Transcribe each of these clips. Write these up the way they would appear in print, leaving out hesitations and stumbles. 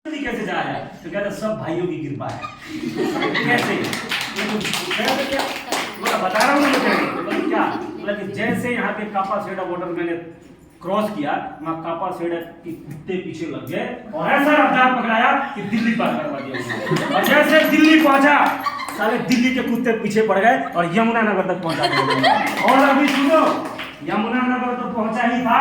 कैसे जा रहा है? तो कहता सब भाइयों की कृपा है। कैसे? क्या बता रहा हूँ मैं, क्या बोला कि जैसे यहाँ पे कापासेडा बॉर्डर मैंने क्रॉस किया, मैं कापासेडा के कुत्ते पीछे लग गए और ऐसा रफ्तार पकड़ाया कि दिल्ली पार करवा दिया। और जैसे दिल्ली पहुंचा, साले दिल्ली के कुत्ते पीछे पड़ गए और यमुनानगर तक पहुंचा दिया। और अभी सुनो, यमुनानगर तो पहुंचा ही था,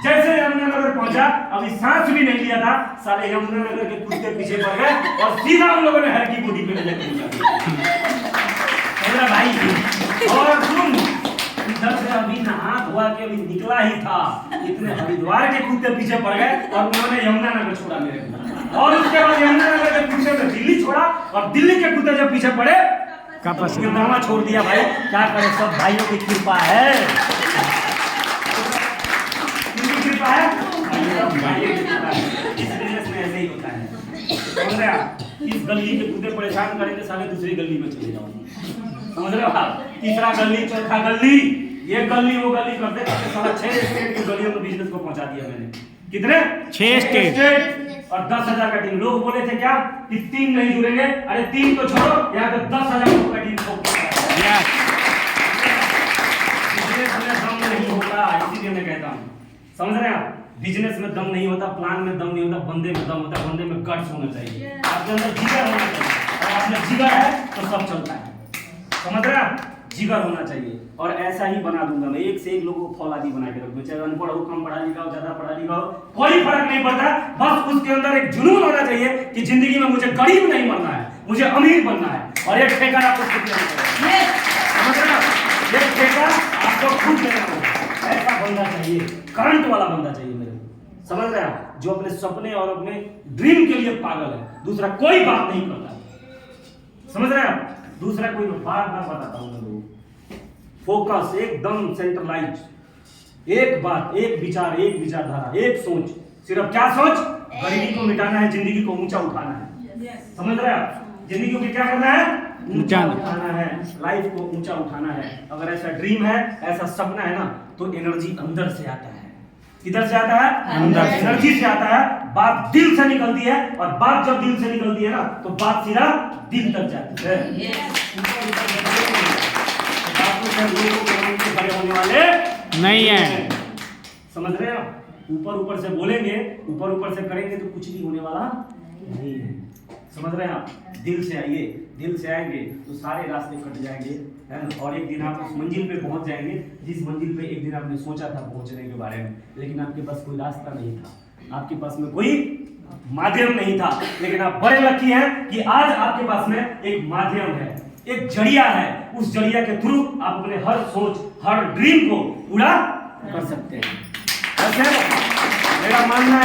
जैसे यमुनानगर पहुंचा अभी सांस भी नहीं लिया था, साले यमुनानगर के कुत्ते पीछे पड़ गए और सीधा उन लोगों ने हर की बॉडी पे नजर दिया भाई। और सुन, इधर से अभी नहा धोआ के अभी निकला ही था, इतने हरिद्वार के कुत्ते पीछे पड़ गए और उन्होंने यमुनानगर छोड़ा मेरे को। और उसके बाद यमुनानगर के कुत्ते ने दिल्ली छोड़ा और दिल्ली के कुत्ते जब पीछे पड़े कापासेडा छोड़ दिया। भाई क्या करे, सब भाइयों की कृपा है, कृपा है। इस बिजनेस में ऐसे ही होता है। समझ रहे आप? इस गली के कुत्ते परेशान करेंगे, साले दूसरी गली में चले जाओ। समझ रहे हो आप? तीसरा गली, चौथा गली, ये गली वो गली करते करते साला 6 स्टेट की गलियों में बिजनेस को पहुंचा दिया मैंने। कितने? 6 स्टेट और 10,000 का टीम। लोग बोले थे क्या कि 3 नहीं जुड़ेंगे, अरे 3 तो छोड़ो, यहाँ पे 10,000 लोगों का टीम बिजनेस में दम नहीं होता, इसीलिए मैं कहता हूँ। समझ रहे हैं आप? बिजनेस में दम नहीं होता, प्लान में दम नहीं होता, बंदे में दम होता है। बंदे में गट्स होना चाहिए, आपके अंदर जिगर होना चाहिए। और आपने जिगर है तो सब चलता है। समझ रहे हैं आप? जिगर होना चाहिए। और ऐसा ही बना दूंगा मैं, एक से एक लोगों को फौलादी बना के रखूंगा, चाहे अनपढ़ हो, कम पढ़ा लिखा हो, ज्यादा पढ़ा लिखा हो, कोई फर्क नहीं पड़ता। बस उसके अंदर एक जुनून होना चाहिए कि जिंदगी में मुझे गरीब नहीं बनना है, मुझे अमीर बनना है। और एक ठेका आपको खुद देना चाहिए। समझ रहे हैं? एक ठेका आपको खुद देना होगा। ऐसा बंदा चाहिए, करंट वाला बंदा चाहिए मेरे को। समझ रहे हैं? जो अपने सपने और अपने ड्रीम के लिए पागल है, दूसरा कोई बात नहीं करता। समझ रहे हैं? दूसरा कोई बात ना बताता हूं मैं लोगों को। फोकस एकदम सेंट्रलाइज, एक बात, एक विचार, एक विचारधारा, एक सोच। सिर्फ क्या सोच? गरीबी को मिटाना है, जिंदगी को ऊंचा उठाना है। समझ रहे हैं आप? जिंदगी को क्या करना है? ऊंचा उठाना है, लाइफ को ऊंचा उठाना है। अगर ऐसा ड्रीम है, ऐसा सपना है ना, तो एनर्जी अंदर से आता है। किधर से आता है? अंदर से। एनर्जी से आता है, बात दिल से निकलती है। और बात जब दिल से निकलती है ना, तो बात सीधा दिल तक जाती है। बड़े होने वाले नहीं है। समझ रहे हैं आप? ऊपर ऊपर से बोलेंगे, ऊपर ऊपर से करेंगे तो कुछ भी होने वाला नहीं है। समझ रहे हैं आप? दिल से आइए, दिल से आएंगे तो सारे रास्ते कट जाएंगे, है ना? और एक दिन आप उस मंजिल पे पहुंच जाएंगे जिस मंजिल पे एक दिन आपने सोचा था पहुंचने के बारे में, लेकिन आपके पास कोई रास्ता नहीं था, आपके पास में कोई माध्यम नहीं था। लेकिन आप बड़े लकी हैं कि आज आपके पास में एक माध्यम है, एक जरिया है। उस जरिया के थ्रू आप अपने हर सोच, हर ड्रीम को पूरा कर सकते हैं। मेरा मानना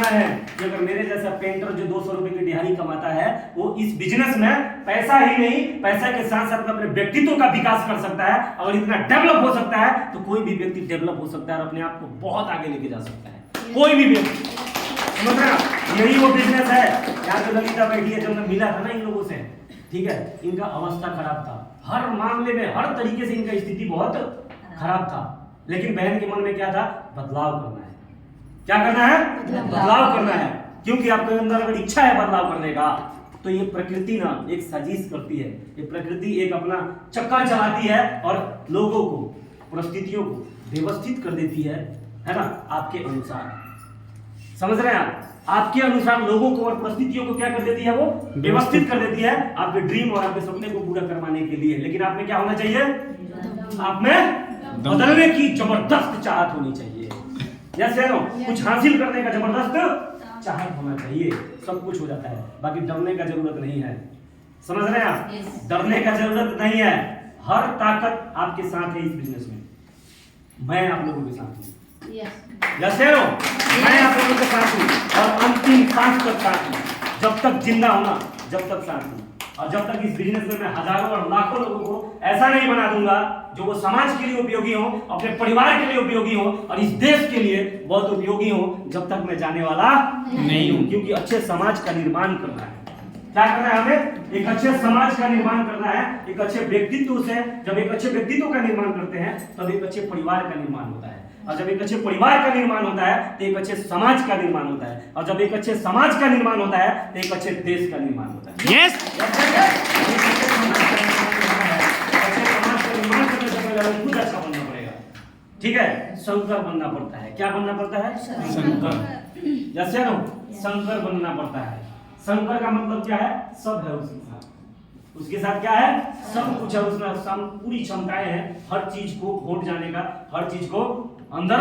है कि अगर मेरे जैसा पेंटर जो 200 रुपए की दिहाड़ी कमाता है, वो इस बिजनेस में पैसा ही नहीं, पैसा के साथ साथ अपने व्यक्तित्व का विकास कर सकता है। अगर इतना डेवलप हो सकता है तो कोई भी व्यक्ति डेवलप हो सकता है और अपने आप को बहुत आगे लेके जा सकता है, कोई भी व्यक्ति। समझ रहे हैं? यही वो बिजनेस है। यहाँ पे ललिता बैठी है, जब मैं मिला था ना इन लोगों से, ठीक है, इनका अवस्था खराब था, हर मामले में, हर तरीके से इनका स्थिति बहुत खराब था। लेकिन बहन के मन में क्या था? बदलाव करना है। क्या करना है? बदलाव करना है। क्योंकि आपके अंदर अगर इच्छा है बदलाव करने का, तो ये प्रकृति ना एक साजिश करती है, ये प्रकृति एक अपना चक्कर चलाती है और लोगों को, परिस्थितियों को व्यवस्थित कर देती है ना, आपके अनुसार। समझ रहे हैं आप? आपके अनुसार लोगों को और परिस्थितियों को क्या कर देती है? वो व्यवस्थित कर देती है आपके ड्रीम और आपके सपने को पूरा करवाने के लिए। लेकिन आप में क्या होना चाहिए? आप में बदलने की जबरदस्त चाहत होनी चाहिए। जैसे कुछ हासिल करने का जबरदस्त चाहत होना चाहिए, सब कुछ हो जाता है। बाकी डरने का जरूरत नहीं है। समझ रहे हैं आप? डरने का जरूरत नहीं है। हर ताकत आपके साथ है इस बिजनेस में। मैं आप लोगों के साथ हूँ। मैं आप लोगों के साथ हूँ और अंतिम सांस तक साथ हूँ। जब तक जिंदा होना, जब तक साथ हूँ। और जब तक इस बिजनेस में मैं हजारों और लाखों लोगों को ऐसा नहीं बना दूंगा जो वो समाज के लिए उपयोगी हो, अपने परिवार के लिए उपयोगी हो और इस देश के लिए बहुत उपयोगी हो, जब तक मैं जाने वाला नहीं हूं। क्योंकि अच्छे समाज का निर्माण करना है। क्या करना है? हमें एक अच्छे समाज का निर्माण करना है, एक अच्छे व्यक्तित्व से। जब एक अच्छे व्यक्तित्व का निर्माण करते हैं तब एक अच्छे परिवार का निर्माण होता है। और जब एक अच्छे परिवार का निर्माण होता है तो एक अच्छे समाज का निर्माण होता है, और जब एक अच्छे समाज का निर्माण होता है तो एक अच्छे देश का निर्माण होता है। यस खुद अच्छा बनना पड़ेगा, ठीक है। शंकर बनना पड़ता है। क्या बनना पड़ता है? शंकर। जैसे ना शंकर बनना पड़ता है। शंकर का मतलब क्या है? सब है उसके साथ। उसके साथ क्या है? सब कुछ है उसमें, पूरी क्षमताएं हैं हर चीज को घोट जाने का, हर चीज को अंदर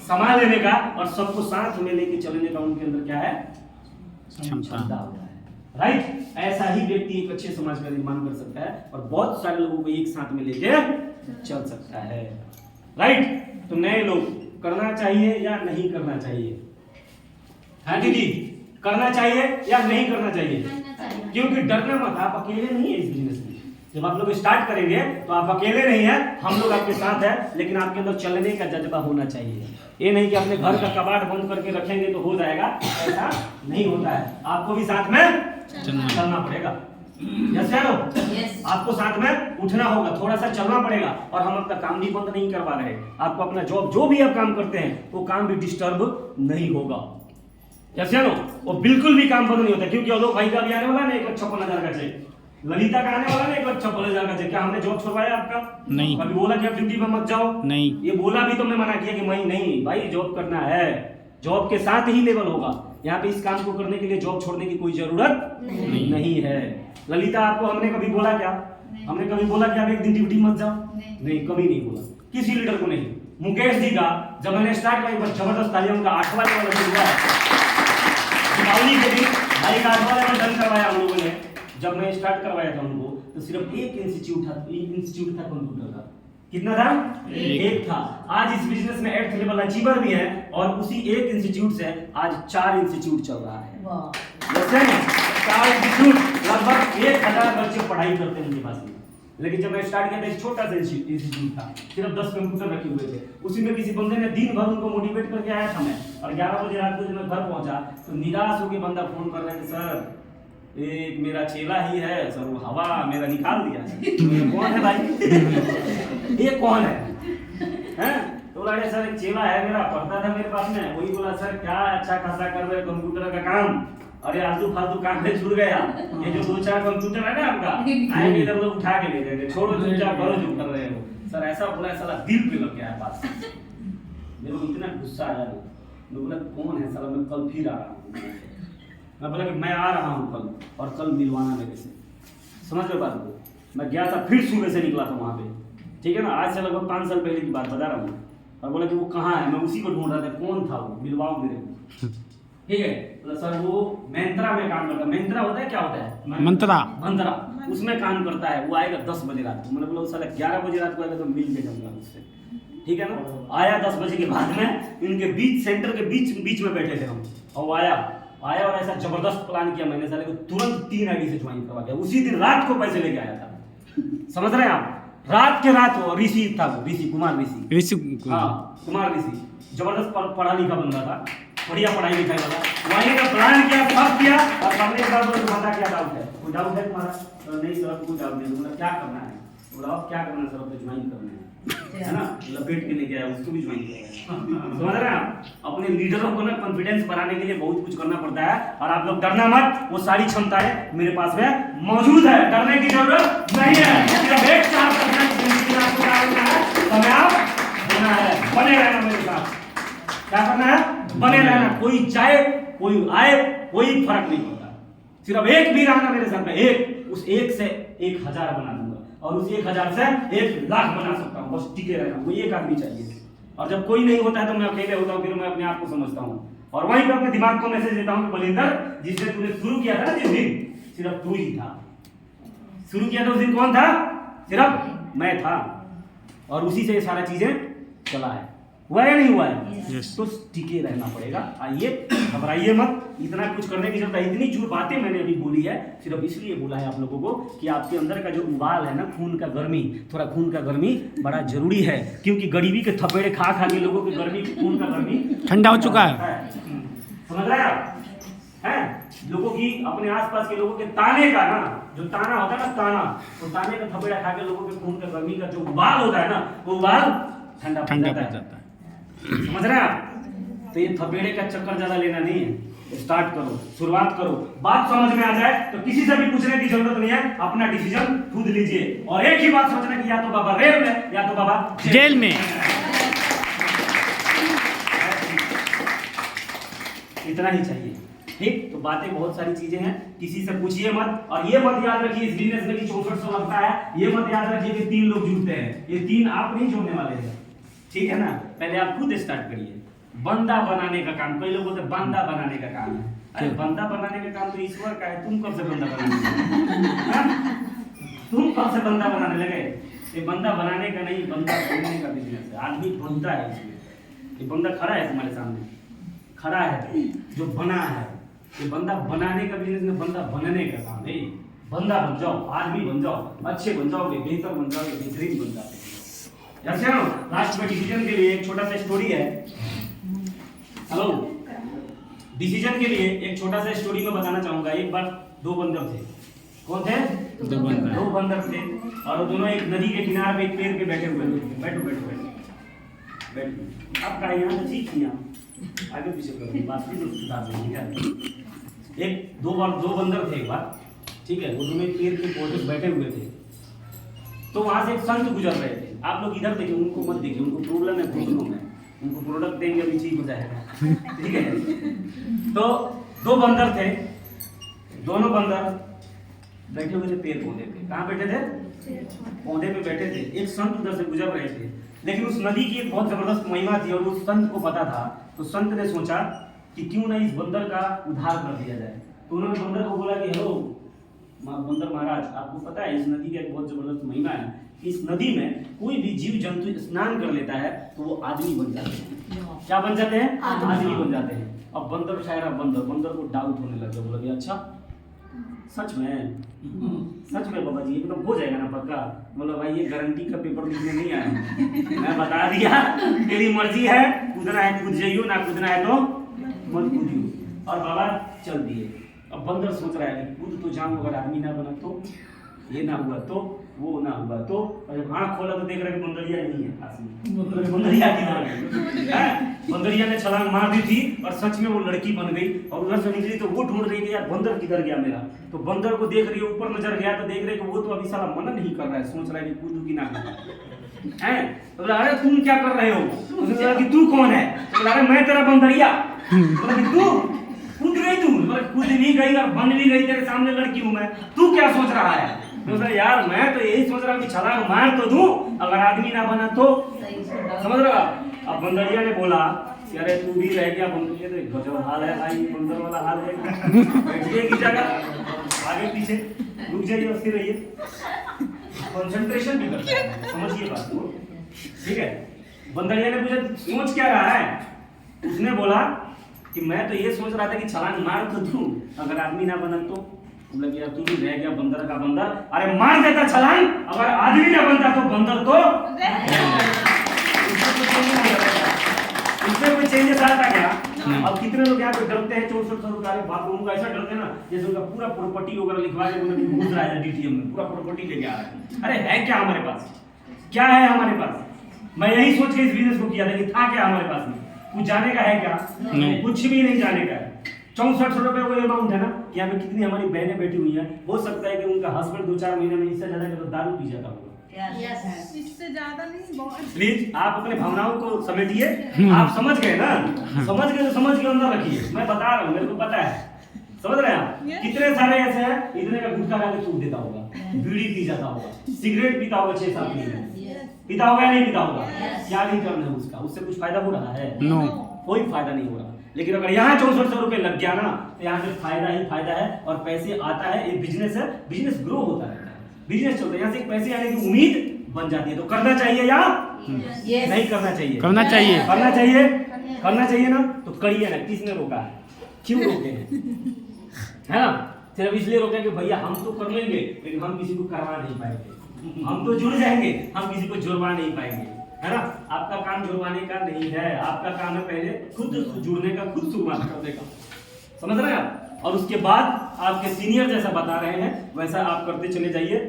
समा लेने का, और सबको साथ में लेके चलने का उनके अंदर क्या है? क्षमता होता है, राइट। ऐसा ही व्यक्ति एक अच्छे समाज का निर्माण कर सकता है और बहुत सारे लोगों को एक साथ में लेके चल सकता है, राइट। तो नए लोग करना चाहिए या नहीं करना चाहिए? हाँ दीदी, करना चाहिए या नहीं करना चाहिए? क्योंकि डरना मत, आप अकेले नहीं है इस बिजनेस में। जब आप लोग स्टार्ट करेंगे तो आप अकेले नहीं है, हम लोग आपके साथ है, लेकिन आपके अंदर चलने का जज्बा होना चाहिए। ये नहीं कि अपने घर का कबाड़ बंद करके रखेंगे तो हो जाएगा, ऐसा नहीं होता है। आपको भी साथ में चलना पड़ेगा। यस आपको साथ में उठना होगा, थोड़ा सा चलना पड़ेगा। और हम अपना काम भी बंद नहीं करवा रहे, आपको अपना जॉब जो भी आप काम करते हैं वो काम भी डिस्टर्ब नहीं होगा। यस वो बिल्कुल भी काम बंद नहीं होता, क्योंकि लोग भाई का भी आने वाला ना 1,56,000 का चेक, ललिता का आने वाला ना 1,56,000 का चेक। क्या हमने जॉब छुड़वाया आपका? नहीं। कभी बोला कि आप ड्यूटी पे मत जाओ? नहीं। ये बोला भी तो मैं मना किया कि मैं नहीं भाई, जॉब करना है, जॉब के साथ ही लेवल होगा। यहाँ पे इस काम को करने के लिए जॉब छोड़ने की कोई जरूरत नहीं है। ललिता आपको हमने कभी बोला क्या? हमने कभी बोला कि आप एक दिन ड्यूटी मत जाओ? नहीं, कभी नहीं बोला, किसी लीडर को नहीं। मुकेश जी का जब मैंने स्टार्ट किया, जबरदस्त तालियों का 8वां लेवल हुआ दीपावली के दिन भाई का 8वां लेवल डन करवाया हम लोगों ने। जब मैं स्टार्ट करवाया था उनको तो सिर्फ एक इंस्टीट्यूट था कंप्यूटर का। कितना था? एक था। आज इस बिजनेस में 8th लेवल अचीवर भी है, और उसी एक इंस्टीट्यूट से आज 4 इंस्टीट्यूट चल रहा है। जैसे 4 इंस्टीट्यूट, लगभग 1000 बच्चे पढ़ाई करते हैं उनके पास में। लेकिन जब मैं स्टार्ट किया था एक छोटा सा इंस्टीट्यूट था, सिर्फ 10 कंप्यूटर रखे हुए थे। उसी में किसी बंदे ने दिन भर उनको मोटिवेट करके आया था मैं, और 11 बजे रात को जब मैं घर पहुंचा तो निराश होकर बंदा फोन कर रहा है कि सर एक मेरा चेला ही है सर, वो हवा मेरा निकाल दिया। कौन है भाई? ये कौन है? हैं? तो बोला सर एक चेला है मेरा, पढ़ता था मेरे पास में। वही बोला सर क्या अच्छा खासा कर रहे कंप्यूटर का काम, अरे आलतू फालतू काम में छूट गया। ये जो 2-4 कंप्यूटर है ना आपका, आएंगे इधर लोग उठा के ले जाएंगे, छोड़ो चुपचाप करो जो कर रहे हो। सर ऐसा बोला, साला दिल पे लग गया है बात। मेरे को इतना गुस्सा आया, मैं बोला कौन है साला, मैं कल फिर आ रहा हूँ। मैं बोला कि मैं आ रहा हूँ कल, और कल मिलवाना मेरे से। समझ रहे बात को? मैं गया था, फिर सुबह से निकला था वहाँ पे, ठीक है ना। आज से लगभग 5 साल पहले की बात बता रहा हूँ। और बोला कि वो कहाँ है, मैं उसी को ढूंढ रहा था, कौन था वो, मिलवाओ मेरे को। ठीक है, तो सर वो मंत्रा में काम करता है। मंत्रा होता है, क्या होता है? मंत्रा उसमें काम करता है। वो आएगा 10 बजे रात को। मैंने बोला साला 11 बजे रात को आएगा तो मिल के जाऊंगा उससे, ठीक है ना। आया 10 बजे के बाद में, इनके बीच सेंटर के बीच में बैठे थे हम, और वो आया और ऐसा जबरदस्त प्लान किया मैंने, साले को तुरंत 3 आईडी से ज्वाइन करवा दिया। उसी दिन रात को पैसे लेके आया था। समझ रहे हैं आप? रात के रात वो ऋषि था, वो ऋषि कुमार ऋषि, हाँ कुमार ऋषि, जबरदस्त पढ़ा लिखा बंदा था, बढ़िया पढ़ाई लिखाई वाला। वहीं का प्लान किया, सब किया, और हमने एक बार बता क्या डाउट है, कोई डाउट है तुम्हारा? तो नहीं सर कोई डाउट नहीं। बोला क्या करना है? बोला आप क्या करना है सर, आपको ज्वाइन करना है ना। लपेट के लेके आया, उसको भी ज्वाइन किया। समझ रहे हैं आप? अपने लीडरों को ना कॉन्फिडेंस बढ़ाने के लिए बहुत कुछ करना पड़ता है, और आप लोग डरना मत, वो सारी क्षमताएं मेरे पास में मौजूद है, डरने की जरूरत नहीं है। सिर्फ एक चांस करना है, समय आप होना है, बने रहना मेरे साथ। क्या करना है? बने रहना। कोई जाए कोई आए कोई फर्क नहीं पड़ता, सिर्फ एक भी रहना मेरे साथ में। एक, उस एक से 1000 बना दूंगा, और उस 1000 से 1,00,000 बना सकता हूँ। बस टिके रहना, वो एक आदमी चाहिए। और जब कोई नहीं होता है तो मैं अकेले होता हूँ, फिर मैं अपने आप को समझता हूँ, और वहीं पे अपने दिमाग को मैसेज देता हूँ कि बलिंदर, जिससे तूने शुरू किया था ना जिस दिन, सिर्फ तू ही था। शुरू किया था उस दिन कौन था? सिर्फ मैं था, और उसी से ये सारा चीजें चला है। हुआ या नहीं हुआ है? yes. तो टिके रहना पड़ेगा। आइए, घबराइए मत, इतना कुछ करने की जरूरत है। इतनी जो बातें मैंने अभी बोली है, सिर्फ इसलिए बोला है आप लोगों को कि आपके अंदर का जो उबाल है ना, खून का गर्मी, थोड़ा खून का गर्मी बड़ा जरूरी है, क्योंकि गरीबी के थपेड़े खा के लोगों की गर्मी, खून का गर्मी ठंडा हो चुका है। समझ रहे हैं आप? हैं लोगों की, अपने आसपास के लोगों के ताने का ना, जो ताना होता है ना, ताना, तो ताने का थपेड़ा खा के लोगों के खून का गर्मी का जो उबाल होता है ना, वो उबाल ठंडा पड़ जाता है। समझ रहे हैं आप? तो ये थपेड़े का चक्कर ज्यादा लेना नहीं है, स्टार्ट करो, शुरुआत करो, बात समझ में आ जाए तो किसी से भी पूछने की जरूरत नहीं है, अपना डिसीजन खुद लीजिए और एक ही बात सोचना कि या तो बाबा रेल में या तो बाबा जेल में। इतना ही चाहिए, ठीक? तो बातें बहुत सारी चीजें हैं, किसी से पूछिए मत। और ये मत याद रखिए इस बिजनेस में कि 6400 लगता है, ये मत याद रखिए कि 3 लोग जुड़ते हैं, ये 3 आप नहीं जोड़ने वाले हैं, ठीक है ना? पहले आप खुद स्टार्ट करिए। बंदा बनाने का काम, कई लोग बोलते हैं बंदा बनाने का काम है। अरे बंदा बनाने का काम तो ईश्वर का है, तुम कब से बंदा बनाने लगे? तुम कब से बंदा बनाने लगे? ये बंदा बनाने का नहीं, बंदा बनने का बिजनेस है। आदमी बनता है इसमें। ये बंदा खड़ा है तुम्हारे सामने, खड़ा है जो बना है। ये बंदा बनाने का बिजनेस में, बंदा बनने का काम है। बंदा बन जाओ, आदमी बन जाओ, अच्छे बन जाओगे, बेहतर बन जाओगे, बेहतरीन बन जाओगे। जैसे लास्ट में डिसीजन के लिए एक छोटा सा स्टोरी है। हेलो, डिसीजन के लिए एक छोटा सा स्टोरी में बताना चाहूंगा। एक बार 2 बंदर थे। कौन थे? 2 बंदर थे और वो दोनों एक नदी के किनारे पे एक पेड़ पे बैठे हुए थे। बैठो बैठो बैठो बैठो। आप कहा यहाँ ठीक किया, आगे पीछे करो, बात की तो बता देंगे। एक दो बंदर थे एक बार, ठीक है? वो दोनों एक पेड़ के पौधे बैठे हुए थे। तो वहां से एक संत गुजर रहे थे। आप लोग इधर देखिए, उनको मत देखिए, उनको प्रॉब्लम है घुटनों में, उनको प्रोडक्ट देंगे अभी ठीक हो जाएगा, ठीक है? तो 2 बंदर थे, दोनों बंदर बैठे हुए थे पेड़ पौधे पे। कहाँ बैठे थे? पौधे पे बैठे थे। एक संत उधर से गुजर रहे थे, लेकिन उस नदी की एक बहुत जबरदस्त महिमा थी और उस संत को पता था। तो संत ने सोचा कि क्यों ना इस बंदर का उद्धार कर दिया जाए। तो उन्होंने बंदर को बोला कि हेलो बंदर महाराज, आपको पता है इस नदी का एक बहुत जबरदस्त महिमा है। इस नदी में कोई भी जीव जंतु स्नान कर लेता है तो वो आदमी बन जाते हैं। क्या बन जाते हैं? आदमी बन जाते हैं। अब बंदर शायरा बंदर को डाउट होने लगा, बोला कि अच्छा सच में? सच में बाबा जी एकदम हो जाएगा ना पक्का? बोला भाई ये गारंटी का पेपर लिखने नहीं आया, मैं बता दिया, तेरी मर्जी है, कूदना है कूद जाइयो, ना कूदना है तो मत कूदियो। और बाबा चल दिए। अब बंदर सोच रहा है कि कूद तो जाऊं, अगर आदमी ना बना तो, ये ना हुआ तो, वो ना हुआ तो। और जब आँख खोला तो देख रहा है कि बंदरिया नहीं है पास में। बंदरिया किधर है? बंदरिया ने छलांग मार दी थी और सच में वो लड़की बन गई। और उधर से निकली तो वो ढूंढ रही थी यार बंदर किधर गया मेरा। तो बंदर को देख रही है, ऊपर नजर गया तो देख रहे कि वो तो अभी साला मनन नहीं कर रहा है, सोच रहा है कि कूदू की ना कूदू है। तो बोला अरे तुम क्या कर रहे हो? उसने बोला कि तू कौन है? तो बोला अरे मैं तेरा बंदरिया। बोला कि तू कूद गई, तू कूद नहीं गई और बन भी गई, तेरे सामने लड़की हूं मैं, तू क्या सोच रहा है? तो यार मैं तो यही सोच रहा हूँ कि छलांग मार तो दूं, अगर आदमी ना बना तो। समझ रहा? अब बंदरिया ने बोला कि अरे तू भी रह गया बंदरिया, तो गजब हाल है भाई, बंदर वाला हाल है। बैठिए की जगह, आगे पीछे रुक जाइए और स्थिर रहिए, कंसंट्रेशन भी करते हैं, समझिए बात को, ठीक है? बंदरिया ने पूछा सोच क्या रहा है? उसने बोला कि मैं तो ये सोच रहा था कि छलांग मार तो दूं, अगर आदमी ना बना तो। बोला कि यार तू भी रह गया बंदर का बंदर, अरे मार देता छलांग, अगर आदमी ना बनता तो बंदर तो उसमें कोई चेंजेस आता क्या? अब कितने लोग यहाँ पे डरते हैं 6400 रुपये बाथरूम का, ऐसा डरते हैं ना जैसे उनका पूरा प्रॉपर्टी वगैरह लिखवा के उन्होंने घुस रहा है डीटीएम में, पूरा प्रॉपर्टी लेके आ रहा है। अरे है क्या हमारे पास? क्या है हमारे पास? मैं यही सोच के इस बिजनेस को किया था कि था क्या हमारे पास में? कुछ जाने का है क्या? कुछ भी नहीं जाने का है। 6400 रुपए वो अमाउंट है ना, यहाँ पे कितनी हमारी बहनें बैठी हुई हैं, हो सकता है कि उनका हस्बैंड 2-4 महीने में इससे ज्यादा तो दारू पी जाता होगा। इससे ज्यादा नहीं, बहुत। प्लीज आप अपने भावनाओं को समेटिए। आप समझ गए ना? समझ गए तो समझ के अंदर रखिए, मैं बता रहा हूँ, मेरे को पता है। समझ रहे हैं आप? कितने सारे ऐसे हैं, इतने का गुटखा खा के थूक देता होगा, बीड़ी पी जाता होगा, सिगरेट पीता होगा 6-7 महीने, पीता होगा या नहीं पीता होगा? क्या नहीं करना है उसका, उससे कुछ फायदा हो रहा है? नो, कोई फायदा नहीं हो रहा। लेकिन अगर यहाँ 6400 रुपए लग गया ना तो यहाँ पे फायदा ही फायदा है और पैसे आता है। एक बिजनेस है, बिजनेस ग्रो होता रहता है, बिजनेस चलता है, यहाँ से पैसे आने की उम्मीद बन जाती है। तो करना चाहिए या नहीं करना चाहिए? करना चाहिए, करना चाहिए, करना चाहिए ना। तो करिए ना। किसने रोका है? क्यों रोके हैं? है ना? सिर्फ इसलिए रोके कि भैया हम तो कर लेंगे लेकिन हम किसी को करवा नहीं पाएंगे, हम तो जुड़ जाएंगे, हम किसी को जुड़वा नहीं पाएंगे, है ना? आपका काम जुड़वाने का नहीं है, आपका काम है पहले खुद जुड़ने का, खुद शुरुआत करने का। समझ रहे हैं आप? और उसके बाद आपके सीनियर जैसा बता रहे हैं वैसा आप करते चले जाइए,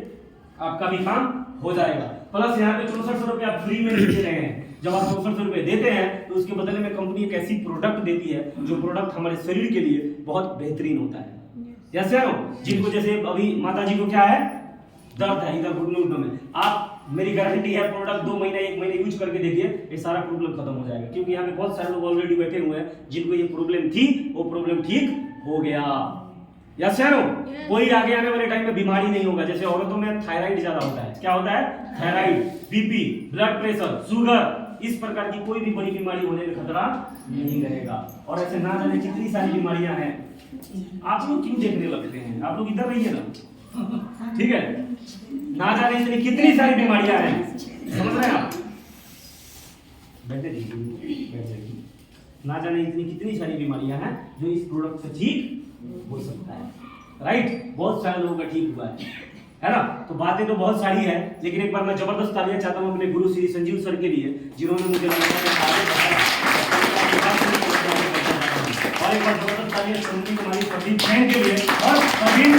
आपका भी काम हो जाएगा। प्लस यहाँ पे 6400 रुपये आप फ्री में दे रहे हैं, जब आप 64 रुपए देते हैं तो उसके बदले में कंपनी एक ऐसी प्रोडक्ट देती है जो प्रोडक्ट हमारे शरीर के लिए बहुत बेहतरीन होता है। जैसे जिनको जैसे अभी माता जी को क्या है, दर्द है इधर घुटने उठने में, आप मेरी गारंटी है प्रोडक्ट 2 महीने 1 महीने यूज करके देखिए, ये सारा प्रॉब्लम खत्म हो जाएगा। क्योंकि यहाँ पे बहुत सारे लोग ऑलरेडी बैठे हुए हैं जिनको ये प्रॉब्लम थी, वो प्रॉब्लम ठीक हो गया। यस या नो? कोई आगे आने वाले टाइम में बीमारी नहीं होगा। जैसे औरतों में थायराइड ज्यादा होता है, क्या होता है? Thyroid, BP, blood pressure, sugar, इस प्रकार की कोई भी बड़ी बीमारी होने में खतरा नहीं रहेगा। और ऐसे ना जाने कितनी सारी बीमारियां हैं। आप लोग क्यों देखने लगते हैं? आप लोग इधर रहिए ना, ठीक है? ना जाने इतनी कितनी सारी बीमारियां हैं, समझ रहे हैं आप? बैठे रहिए। ना जाने इतनी कितनी सारी बीमारियां हैं जो इस प्रोडक्ट से ठीक हो सकता है। राइट? बहुत सारे लोगों का ठीक हुआ है ना? तो बातें तो बहुत सारी है, लेकिन एक बार मैं जबरदस्त तालियां चाहता हूं अपने गुरु श्री संजीव सर के लिए, जिन्होंने मुझे और एक बार जबरदस्त तालियां संजीव कुमारी प्रदीप जैन के लिए और प्रवीण